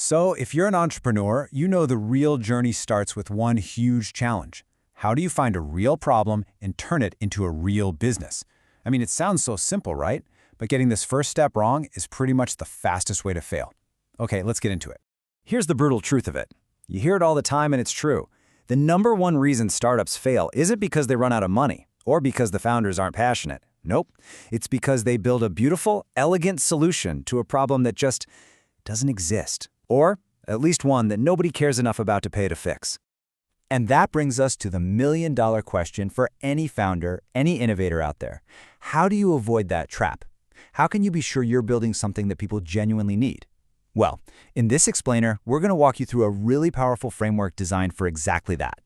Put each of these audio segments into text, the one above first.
So, if you're an entrepreneur, you know the real journey starts with one huge challenge. How do you find a real problem and turn it into a real business? I mean, it sounds so simple, right? But getting this first step wrong is pretty much the fastest way to fail. Okay, let's get into it. Here's the brutal truth of it. You hear it all the time and it's true. The number one reason startups fail isn't because they run out of money or because the founders aren't passionate. Nope. It's because they build a beautiful, elegant solution to a problem that just doesn't exist. Or at least one that nobody cares enough about to pay to fix. And that brings us to the million-dollar question for any founder, any innovator out there. How do you avoid that trap? How can you be sure you're building something that people genuinely need? Well, in this explainer, we're going to walk you through a really powerful framework designed for exactly that.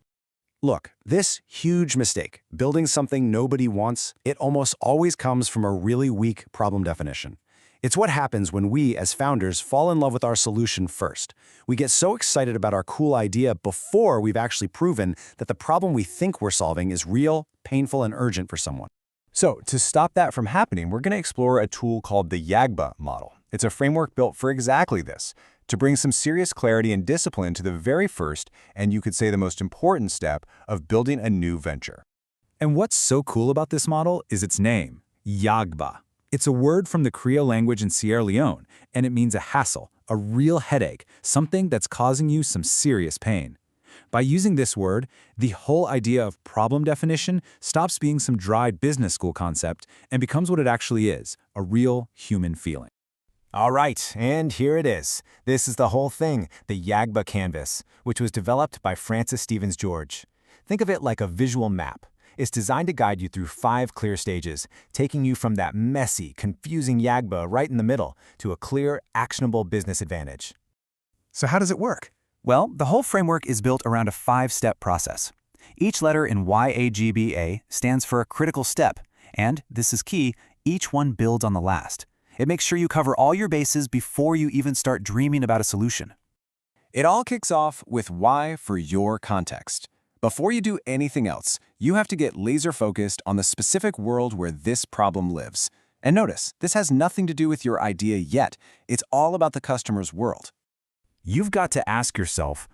Look, this huge mistake, building something nobody wants, it almost always comes from a really weak problem definition. It's what happens when we, as founders, fall in love with our solution first. We get so excited about our cool idea before we've actually proven that the problem we think we're solving is real, painful, and urgent for someone. So, to stop that from happening, we're going to explore a tool called the Yagba model. It's a framework built for exactly this, to bring some serious clarity and discipline to the very first, and you could say the most important step, of building a new venture. And what's so cool about this model is its name, Yagba. It's a word from the Creole language in Sierra Leone, and it means a hassle, a real headache, something that's causing you some serious pain. By using this word, the whole idea of problem definition stops being some dry business school concept and becomes what it actually is, a real human feeling. All right, and here it is. This is the whole thing, the Yagba canvas, which was developed by Francis Stevens George. Think of it like a visual map. It's designed to guide you through 5 clear stages, taking you from that messy, confusing Yagba right in the middle to a clear, actionable business advantage. So how does it work? Well, the whole framework is built around a 5-step process. Each letter in YAGBA stands for a critical step, and, this is key, each one builds on the last. It makes sure you cover all your bases before you even start dreaming about a solution. It all kicks off with why for your context. Before you do anything else, you have to get laser-focused on the specific world where this problem lives. And notice, this has nothing to do with your idea yet. It's all about the customer's world. You've got to ask yourself,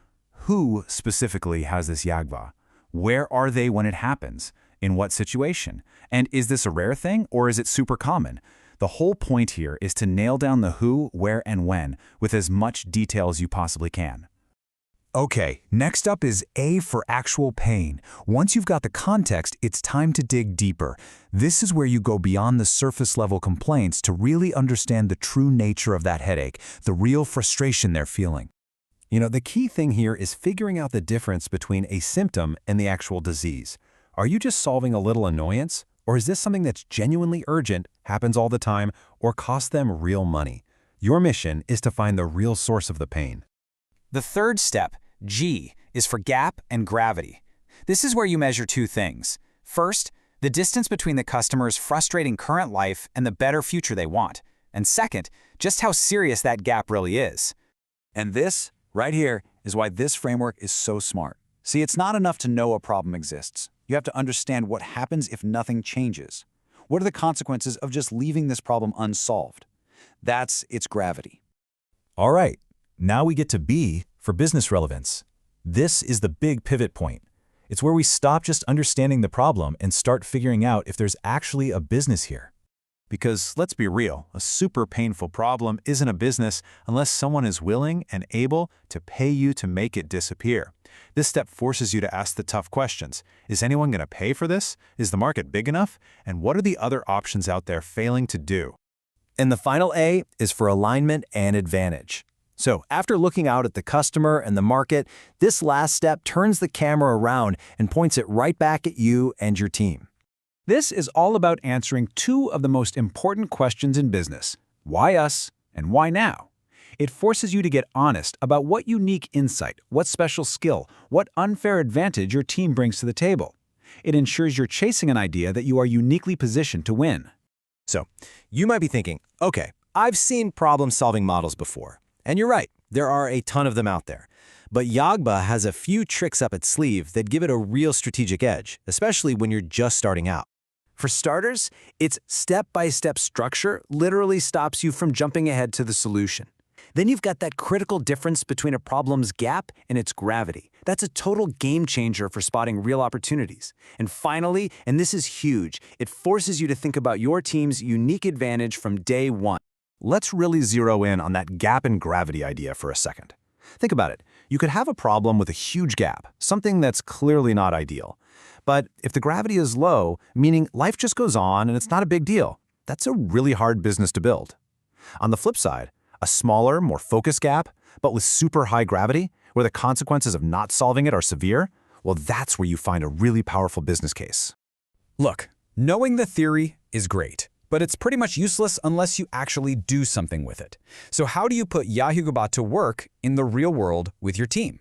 who specifically has this Yagba? Where are they when it happens? In what situation? And is this a rare thing or is it super common? The whole point here is to nail down the who, where, and when with as much detail as you possibly can. Okay, next up is A for actual pain. Once you've got the context, it's time to dig deeper. This is where you go beyond the surface-level complaints to really understand the true nature of that headache, the real frustration they're feeling. You know, the key thing here is figuring out the difference between a symptom and the actual disease. Are you just solving a little annoyance? Or is this something that's genuinely urgent, happens all the time, or costs them real money? Your mission is to find the real source of the pain. The third step, G, is for gap and gravity. This is where you measure 2 things. First, the distance between the customer's frustrating current life and the better future they want. And second, just how serious that gap really is. And this, right here, is why this framework is so smart. See, it's not enough to know a problem exists. You have to understand what happens if nothing changes. What are the consequences of just leaving this problem unsolved? That's its gravity. All right, now we get to B for business relevance. This is the big pivot point. It's where we stop just understanding the problem and start figuring out if there's actually a business here. Because let's be real, a super painful problem isn't a business unless someone is willing and able to pay you to make it disappear. This step forces you to ask the tough questions. Is anyone going to pay for this? Is the market big enough? And what are the other options out there failing to do? And the final A is for alignment and advantage. So after looking out at the customer and the market, this last step turns the camera around and points it right back at you and your team. This is all about answering 2 of the most important questions in business. Why us and why now? It forces you to get honest about what unique insight, what special skill, what unfair advantage your team brings to the table. It ensures you're chasing an idea that you are uniquely positioned to win. So, you might be thinking, okay, I've seen problem-solving models before. And you're right, there are a ton of them out there. But Yagba has a few tricks up its sleeve that give it a real strategic edge, especially when you're just starting out. For starters, its step-by-step structure literally stops you from jumping ahead to the solution. Then you've got that critical difference between a problem's gap and its gravity. That's a total game changer for spotting real opportunities. And finally, and this is huge, it forces you to think about your team's unique advantage from day one. Let's really zero in on that gap in gravity idea for a second. Think about it. You could have a problem with a huge gap, something that's clearly not ideal. But if the gravity is low, meaning life just goes on and it's not a big deal, that's a really hard business to build. On the flip side, a smaller, more focused gap, but with super high gravity, where the consequences of not solving it are severe, well, that's where you find a really powerful business case. Look, knowing the theory is great, but it's pretty much useless unless you actually do something with it. So how do you put Yagba to work in the real world with your team?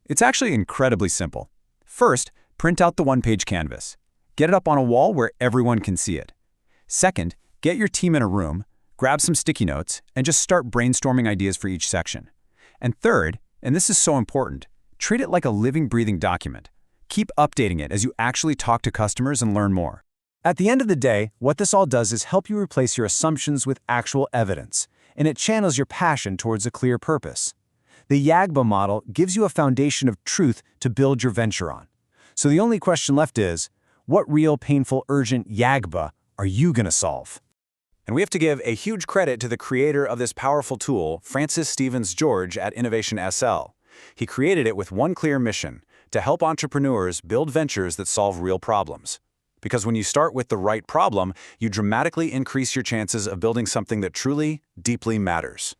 It's actually incredibly simple. First, print out the one-page canvas. Get it up on a wall where everyone can see it. Second, get your team in a room, grab some sticky notes, and just start brainstorming ideas for each section. And third, and this is so important, treat it like a living, breathing document. Keep updating it as you actually talk to customers and learn more. At the end of the day, what this all does is help you replace your assumptions with actual evidence, and it channels your passion towards a clear purpose. The Yagba model gives you a foundation of truth to build your venture on. So the only question left is, what real, painful, urgent Yagba are you going to solve? And we have to give a huge credit to the creator of this powerful tool, Francis Stevens George at Innovation SL. He created it with one clear mission, to help entrepreneurs build ventures that solve real problems. Because when you start with the right problem, you dramatically increase your chances of building something that truly, deeply matters.